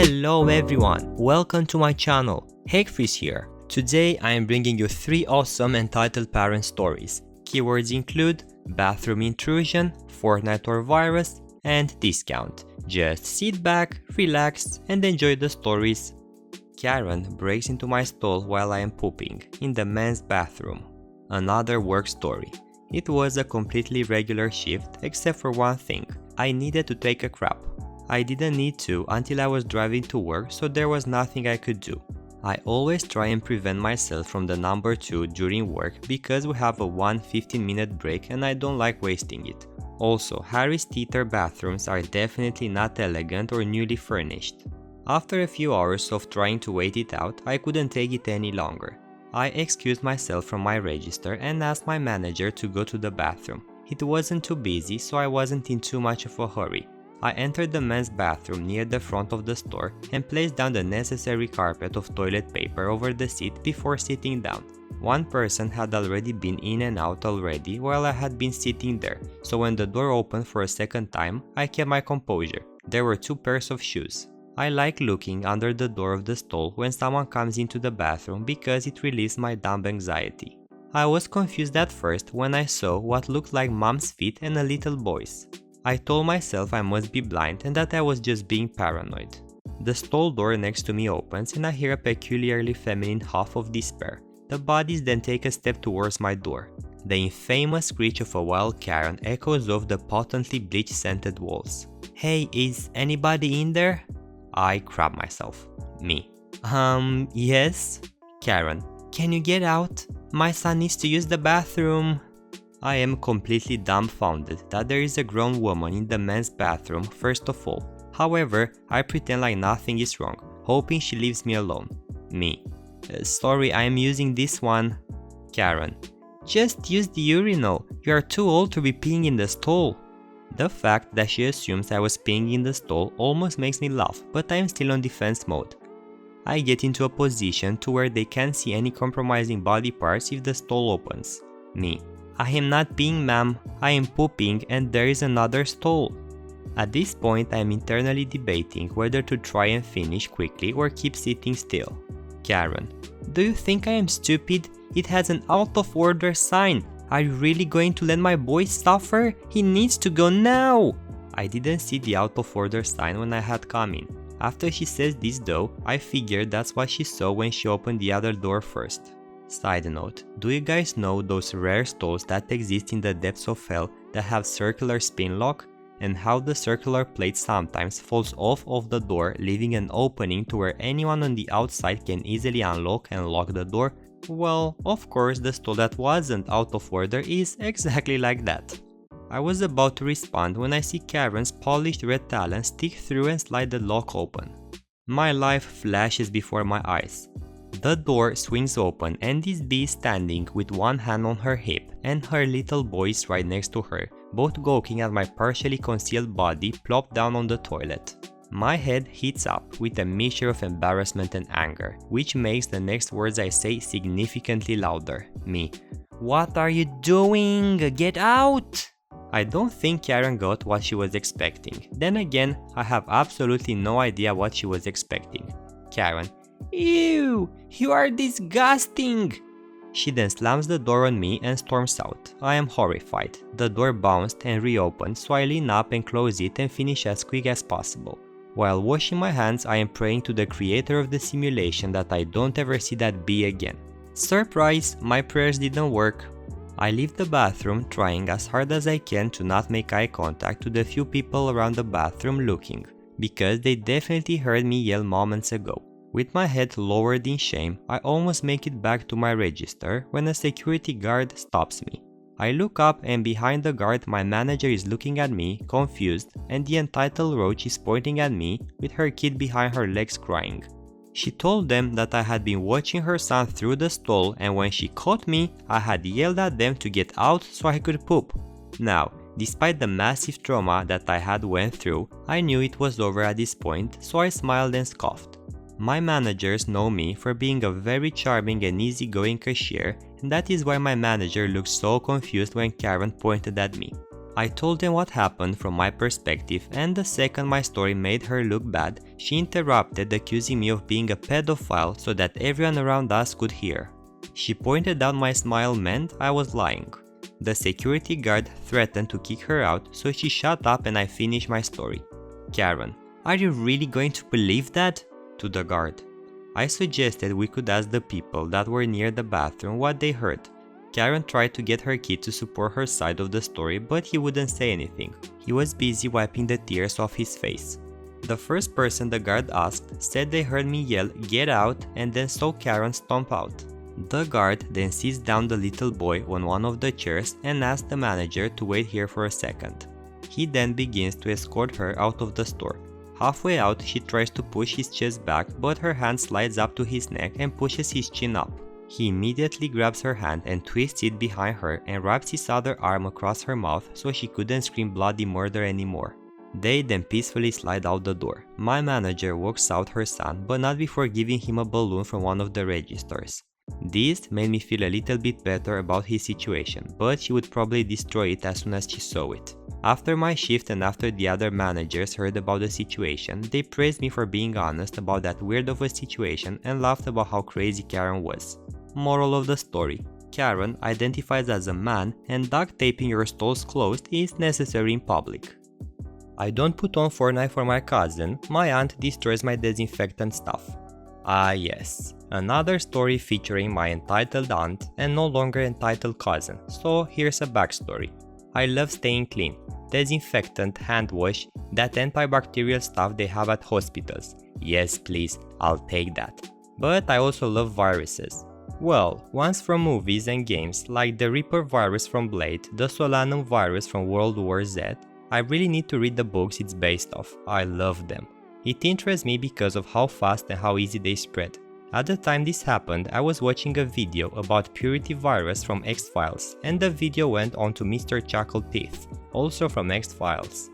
Hello everyone, welcome to my channel, Hegfreeze here. Today I am bringing you 3 awesome entitled parent stories. Keywords include bathroom intrusion, Fortnite or virus, and discount. Just sit back, relax, and enjoy the stories. Karen breaks into my stall while I am pooping in the men's bathroom. Another work story. It was a completely regular shift except for one thing. I needed to take a crap. I didn't need to until I was driving to work, so there was nothing I could do. I always try and prevent myself from the number 2 during work because we have a 15-minute break and I don't like wasting it. Also, Harry's theater bathrooms are definitely not elegant or newly furnished. After a few hours of trying to wait it out, I couldn't take it any longer. I excused myself from my register and asked my manager to go to the bathroom. It wasn't too busy, so I wasn't in too much of a hurry. I entered the men's bathroom near the front of the store and placed down the necessary carpet of toilet paper over the seat before sitting down. One person had already been in and out already while I had been sitting there, so when the door opened for a second time, I kept my composure. There were 2 pairs of shoes. I like looking under the door of the stall when someone comes into the bathroom because it relieves my dumb anxiety. I was confused at first when I saw what looked like mom's feet and a little boy's. I told myself I must be blind and that I was just being paranoid. The stall door next to me opens and I hear a peculiarly feminine huff of despair. The bodies then take a step towards my door. The infamous screech of a wild Karen echoes off the potently bleach-scented walls. "Hey, is anybody in there?" I crap myself. Me. Yes? Karen. "Can you get out? My son needs to use the bathroom." I am completely dumbfounded that there is a grown woman in the men's bathroom first of all. However, I pretend like nothing is wrong, hoping she leaves me alone. Me. Sorry, I am using this one." Karen. "Just use the urinal. You are too old to be peeing in the stall." The fact that she assumes I was peeing in the stall almost makes me laugh, but I am still on defense mode. I get into a position to where they can't see any compromising body parts if the stall opens. Me. "I am not peeing, ma'am. I am pooping and there is another stall." At this point I am internally debating whether to try and finish quickly or keep sitting still. Karen. "Do you think I am stupid? It has an out of order sign. Are you really going to let my boy suffer? He needs to go now." I didn't see the out of order sign when I had come in. After she says this though, I figured that's what she saw when she opened the other door first. Side note, do you guys know those rare stalls that exist in the depths of hell that have circular spin lock? And how the circular plate sometimes falls off of the door, leaving an opening to where anyone on the outside can easily unlock and lock the door? Well, of course the stall that wasn't out of order is exactly like that. I was about to respond when I see Karen's polished red talon stick through and slide the lock open. My life flashes before my eyes. The door swings open and this bee is standing with one hand on her hip and her little boy is right next to her, both gawking at my partially concealed body plopped down on the toilet. My head heats up with a mixture of embarrassment and anger, which makes the next words I say significantly louder. Me. "What are you doing? Get out!" I don't think Karen got what she was expecting. Then again, I have absolutely no idea what she was expecting. Karen. "Ew! You are disgusting!" She then slams the door on me and storms out. I am horrified. The door bounced and reopened, so I lean up and close it and finish as quick as possible. While washing my hands, I am praying to the creator of the simulation that I don't ever see that bee again. Surprise! My prayers didn't work. I leave the bathroom trying as hard as I can to not make eye contact with the few people around the bathroom looking, because they definitely heard me yell moments ago. With my head lowered in shame, I almost make it back to my register when a security guard stops me. I look up and behind the guard my manager is looking at me, confused, and the entitled roach is pointing at me with her kid behind her legs crying. She told them that I had been watching her son through the stall and when she caught me, I had yelled at them to get out so I could poop. Now, despite the massive trauma that I had went through, I knew it was over at this point, so I smiled and scoffed. My managers know me for being a very charming and easygoing cashier, and that is why my manager looked so confused when Karen pointed at me. I told them what happened from my perspective, and the second my story made her look bad, she interrupted, accusing me of being a pedophile so that everyone around us could hear. She pointed out my smile meant I was lying. The security guard threatened to kick her out, so she shut up and I finished my story. Karen: "Are you really going to believe that?" To the guard. I suggested we could ask the people that were near the bathroom what they heard. Karen tried to get her kid to support her side of the story, but he wouldn't say anything. He was busy wiping the tears off his face. The first person the guard asked said they heard me yell, "Get out," and then saw Karen stomp out. The guard then sits down the little boy on one of the chairs and asks the manager to wait here for a second. He then begins to escort her out of the store. Halfway out, she tries to push his chest back, but her hand slides up to his neck and pushes his chin up. He immediately grabs her hand and twists it behind her and wraps his other arm across her mouth so she couldn't scream bloody murder anymore. They then peacefully slide out the door. My manager walks out her son, but not before giving him a balloon from one of the registers. This made me feel a little bit better about his situation, but she would probably destroy it as soon as she saw it. After my shift and after the other managers heard about the situation, they praised me for being honest about that weird of a situation and laughed about how crazy Karen was. Moral of the story: Karen identifies as a man, and duct taping your stalls closed is necessary in public. I don't put on Fortnite for my cousin, my aunt destroys my disinfectant stuff. Ah yes, another story featuring my entitled aunt and no longer entitled cousin, so here's a backstory. I love staying clean. Disinfectant, hand wash, that antibacterial stuff they have at hospitals. Yes please, I'll take that. But I also love viruses. Well, ones from movies and games like the Reaper virus from Blade, the Solanum virus from World War Z. I really need to read the books it's based off. I love them. It interests me because of how fast and how easy they spread. At the time this happened, I was watching a video about Purity virus from X-Files, and the video went on to Mr. Chuckle Teeth, also from X-Files.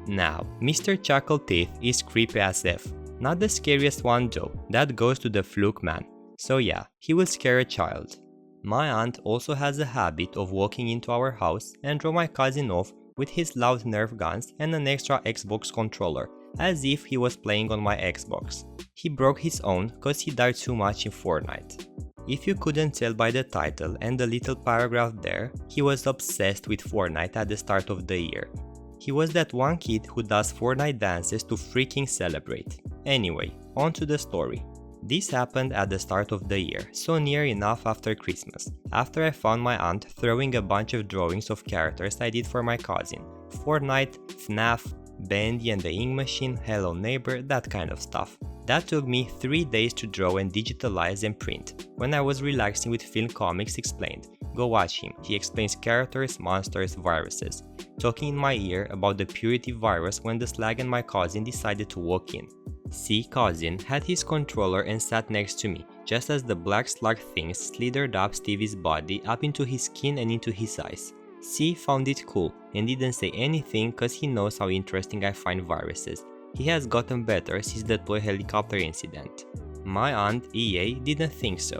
Now, Mr. Chuckle Teeth is creepy as F. Not the scariest one though, that goes to the Fluke Man. So yeah, he will scare a child. My aunt also has a habit of walking into our house and draw my cousin off with his loud Nerf guns and an extra Xbox controller, as if he was playing on my Xbox. He broke his own cause he died too much in Fortnite. If you couldn't tell by the title and the little paragraph there, he was obsessed with Fortnite at the start of the year. He was that one kid who does Fortnite dances to freaking celebrate. Anyway, on to the story. This happened at the start of the year, so near enough after Christmas, after I found my aunt throwing a bunch of drawings of characters I did for my cousin. Fortnite, FNAF, Bendy and the Ink Machine, Hello Neighbor, that kind of stuff. That took me 3 days to draw and digitalize and print. When I was relaxing with Film Comics Explained, go watch him, he explains characters, monsters, viruses, talking in my ear about the Purity virus when the Slag and my cousin decided to walk in. C cousin had his controller and sat next to me, just as the black slug thing slithered up Stevie's body up into his skin and into his eyes. C found it cool and didn't say anything cause he knows how interesting I find viruses. He has gotten better since the toy helicopter incident. My aunt EA didn't think so.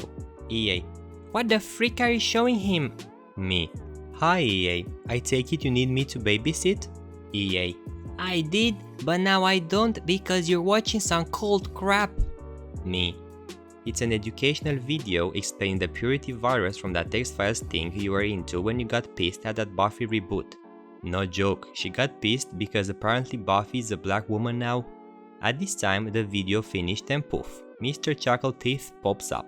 EA: "What the frick are you showing him?" Me: "Hi EA, I take it you need me to babysit?" EA: "I did, but now I don't because you're watching some cold crap." Me: "It's an educational video explaining the Purity virus from that X-Files thing you were into when you got pissed at that Buffy reboot." No joke, she got pissed because apparently Buffy is a black woman now. At this time the video finished and poof, Mr. Chuckle Teeth pops up.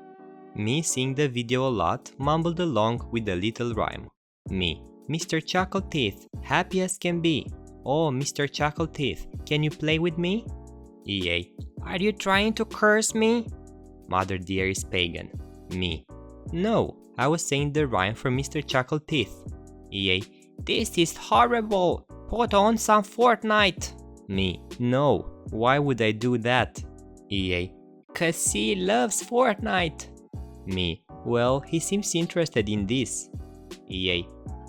Me, seeing the video a lot, mumbled along with a little rhyme. Me: "Mr. Chuckle Teeth, happy as can be. Oh, Mr. Chuckle Teeth, can you play with me?" EA: "Are you trying to curse me?" Mother dear is pagan. Me: "No, I was saying the rhyme for Mr. Chuckle Teeth." EA: "This is horrible. Put on some Fortnite." Me: "No, why would I do that?" EA: "Cause he loves Fortnite." Me: "Well, he seems interested in this." EA: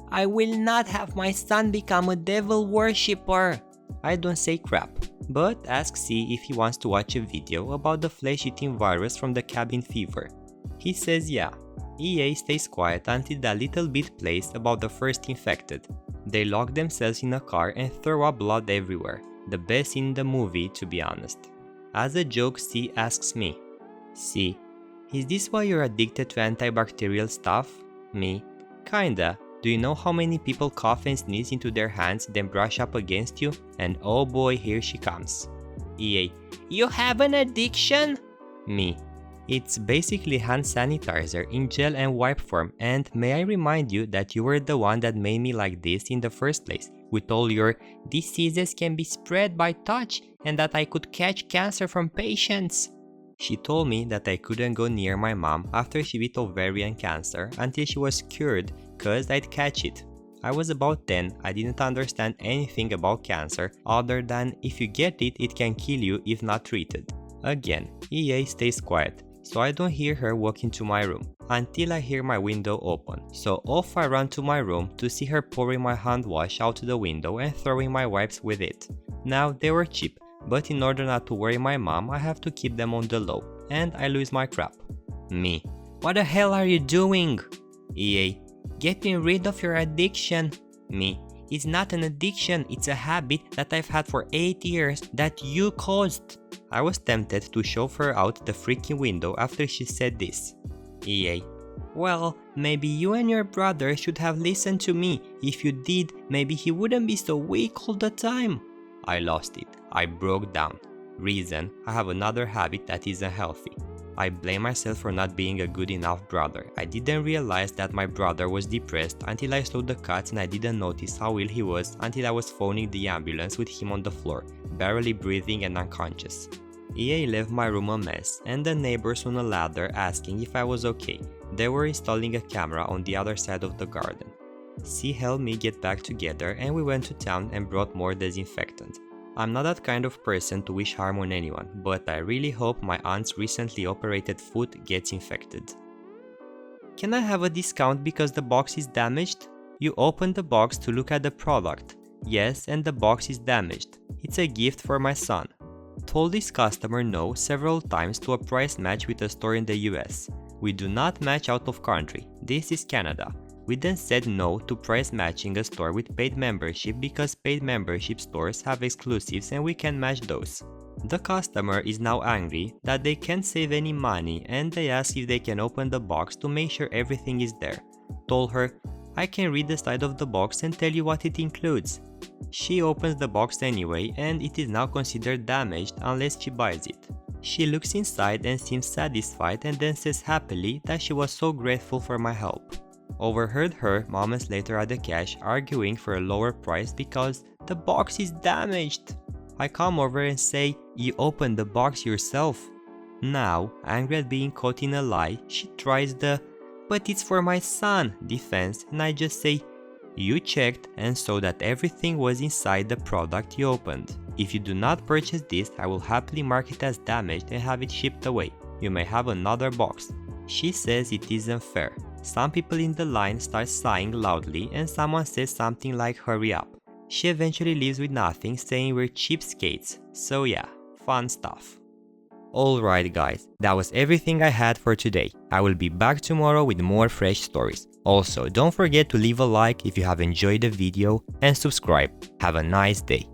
"I will not have my son become a devil worshipper." I don't say crap, but ask C if he wants to watch a video about the flesh-eating virus from the cabin fever. He says yeah. EA stays quiet until the little bit plays about the first infected. They lock themselves in a car and throw up blood everywhere. The best in the movie, to be honest. As a joke, C asks me, C, is this why you're addicted to antibacterial stuff? Me, kinda. Do you know how many people cough and sneeze into their hands then brush up against you? And oh boy, here she comes. EA, you have an addiction? Me, it's basically hand sanitizer in gel and wipe form, and may I remind you that you were the one that made me like this in the first place, with all your diseases can be spread by touch and that I could catch cancer from patients. She told me that I couldn't go near my mom after she beat ovarian cancer until she was cured cause I'd catch it. I was about 10, I didn't understand anything about cancer other than if you get it, it can kill you if not treated. Again, EA stays quiet, so I don't hear her walk into my room until I hear my window open. So off I run to my room to see her pouring my hand wash out the window and throwing my wipes with it. Now they were cheap, but in order not to worry my mom, I have to keep them on the low, and I lose my crap. Me, what the hell are you doing? EA, getting rid of your addiction. Me, it's not an addiction, it's a habit that I've had for 8 years that you caused. I was tempted to shove her out the freaking window after she said this. EA, well, maybe you and your brother should have listened to me. If you did, maybe he wouldn't be so weak all the time. I lost it. I broke down. Reason, I have another habit that isn't healthy. I blame myself for not being a good enough brother. I didn't realize that my brother was depressed until I saw the cuts, and I didn't notice how ill he was until I was phoning the ambulance with him on the floor, barely breathing and unconscious. EA left my room a mess, and the neighbors on a ladder asking if I was okay. They were installing a camera on the other side of the garden. C helped me get back together, and we went to town and brought more disinfectant. I'm not that kind of person to wish harm on anyone, but I really hope my aunt's recently operated foot gets infected. Can I have a discount because the box is damaged? You open the box to look at the product. Yes, and the box is damaged. It's a gift for my son. Told this customer no several times to a price match with a store in the US. We do not match out of country. This is Canada. We then said no to price matching a store with paid membership because paid membership stores have exclusives and we can match those. The customer is now angry that they can't save any money and they ask if they can open the box to make sure everything is there. Told her, I can read the side of the box and tell you what it includes. She opens the box anyway and it is now considered damaged unless she buys it. She looks inside and seems satisfied and then says happily that she was so grateful for my help. Overheard her moments later at the cash arguing for a lower price because the box is damaged. I come over and say, you opened the box yourself. Now, angry at being caught in a lie, she tries the, but it's for my son, defense, and I just say, you checked and saw that everything was inside the product you opened. If you do not purchase this, I will happily mark it as damaged and have it shipped away. You may have another box. She says it isn't fair. Some people in the line start sighing loudly and someone says something like hurry up. She eventually leaves with nothing, saying we're cheapskates. So yeah, fun stuff. Alright guys, that was everything I had for today. I will be back tomorrow with more fresh stories. Also, don't forget to leave a like if you have enjoyed the video and subscribe. Have a nice day.